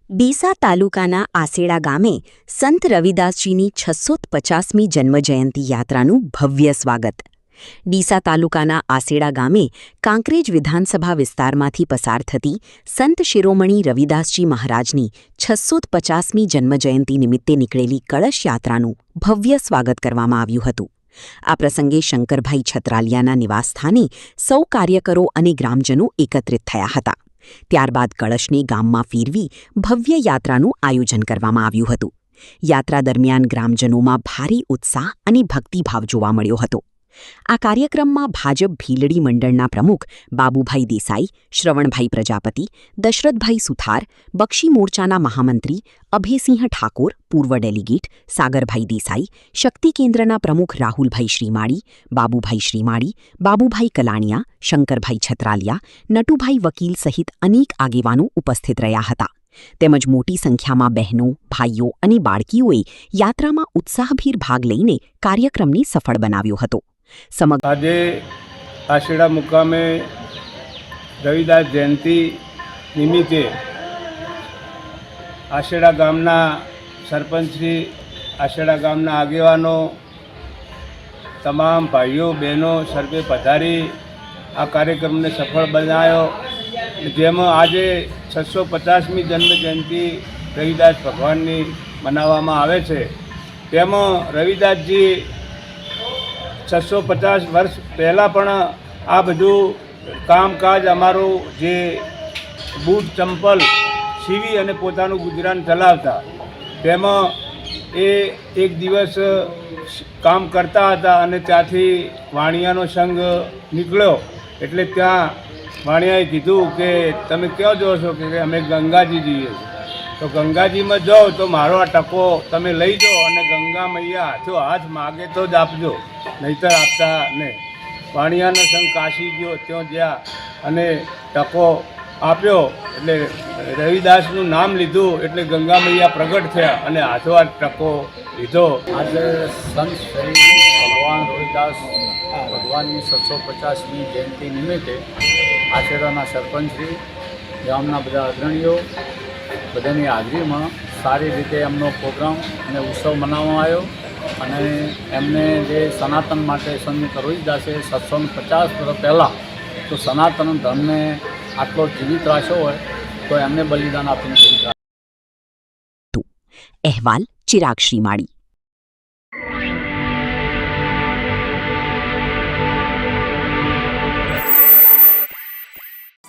ડીસા તાલુકાના આસેડા ગામે સંત રવિદાસજીની 650મી જન્મજયંતિ યાત્રાનું ભવ્ય સ્વાગત. ડીસા તાલુકાના આસેડા ગામે કાંકરેજ વિધાનસભા વિસ્તારમાંથી પસાર થતી સંત શિરોમણી રવિદાસજી મહારાજની 650મી જન્મજયંતિ નિમિત્તે નીકળેલી કળશ યાત્રાનું ભવ્ય સ્વાગત કરવામાં આવ્યું હતું. આ પ્રસંગે શંકરભાઈ છત્રાલિયાના નિવાસસ્થાને સૌ કાર્યકરો અને ગ્રામજનો એકત્રિત થયા હતા. ત્યારબાદ કળશને ગામમાં ફેરવી ભવ્ય યાત્રાનું આયોજન કરવામાં આવ્યું હતું. યાત્રા દરમિયાન ગ્રામજનોમાં ભારે ઉત્સાહ અને ભક્તિભાવ જોવા મળ્યો હતો. આ કાર્યક્રમમાં ભાજપ ભીલડી મંડળના પ્રમુખ બાબુભાઈ દેસાઈ, શ્રવણભાઈ પ્રજાપતિ, દશરથભાઈ સુથાર, બક્ષી મોરચાના મહામંત્રી અભયસિંહ ઠાકોર, પૂર્વ ડેલિગેટ સાગરભાઈ દેસાઈ, શક્તિ કેન્દ્રના પ્રમુખ રાહુલભાઈ શ્રીમાળી, બાબુભાઈ શ્રીમાળી, બાબુભાઈ કલાણિયા, શંકરભાઈ છત્રાલિયા, નટુભાઈ વકીલ સહિત અનેક આગેવાનો ઉપસ્થિત રહ્યા હતા. તેમજ મોટી સંખ્યામાં બહેનો, ભાઈઓ અને બાળકીઓએ યાત્રામાં ઉત્સાહભેર ભાગ લઈને કાર્યક્રમને સફળ બનાવ્યો હતો. આજે આસેડા મુકામે રવિદાસ જયંતિ નિમિત્તે આસેડા ગામના સરપંચશ્રી, આસેડા ગામના આગેવાનો, તમામ ભાઈઓ બહેનો સર્વે પધારી આ કાર્યક્રમને સફળ બનાવ્યો. જેમાં આજે 650મી જન્મજયંતિ રવિદાસ ભગવાનની મનાવવામાં આવે છે. તેમાં રવિદાસજી 650 વર્ષ પહેલાં પણ આ બધું કામકાજ અમારું જે બૂટ ચંપલ સીવી અને પોતાનું ગુજરાન ચલાવતા, તેમાં એ એક દિવસ કામ કરતા હતા અને ત્યાંથી વાણિયાનો સંઘ નીકળ્યો. એટલે ત્યાં વાણિયાએ કીધું કે તમે ક્યાં જાઓ છો? કે અમે ગંગાજી જઈએ છીએ. તો ગંગાજીમાં જાઓ તો મારો આ ટકો તમે લઈ જાઓ અને ગંગા મૈયા હાથો હાથ માગે તો જ આપજો, નહીંતર આપતા નહીં. વાણિયાનો સંઘ કાશી ગયો, ત્યાં જ્યાં અને ટકો આપ્યો. એટલે રવિદાસનું નામ લીધું એટલે ગંગા મૈયા પ્રગટ થયા અને હાથો હાથ ટકો લીધો. આજે સંત શ્રી ભગવાન રવિદાસ ભગવાનની 650મી જયંતિ નિમિત્તે આસેડાના સરપંચશ્રી, ગામના બધા અગ્રણીઓ બધાની હાજરીમાં સારી રીતે એમનો પ્રોગ્રામ અને ઉત્સવ મનાવવામાં આવ્યો. અને એમને જે સનાતન માટે સંત રવિદાસે 650 વર્ષ પહેલાં તો સનાતન ધર્મને આટલો જીવિત રાખ્યો હોય તો એમને બલિદાન આપીને જીવિત રાખ્યો. અહેવાલ ચિરાગ શ્રીમાળી.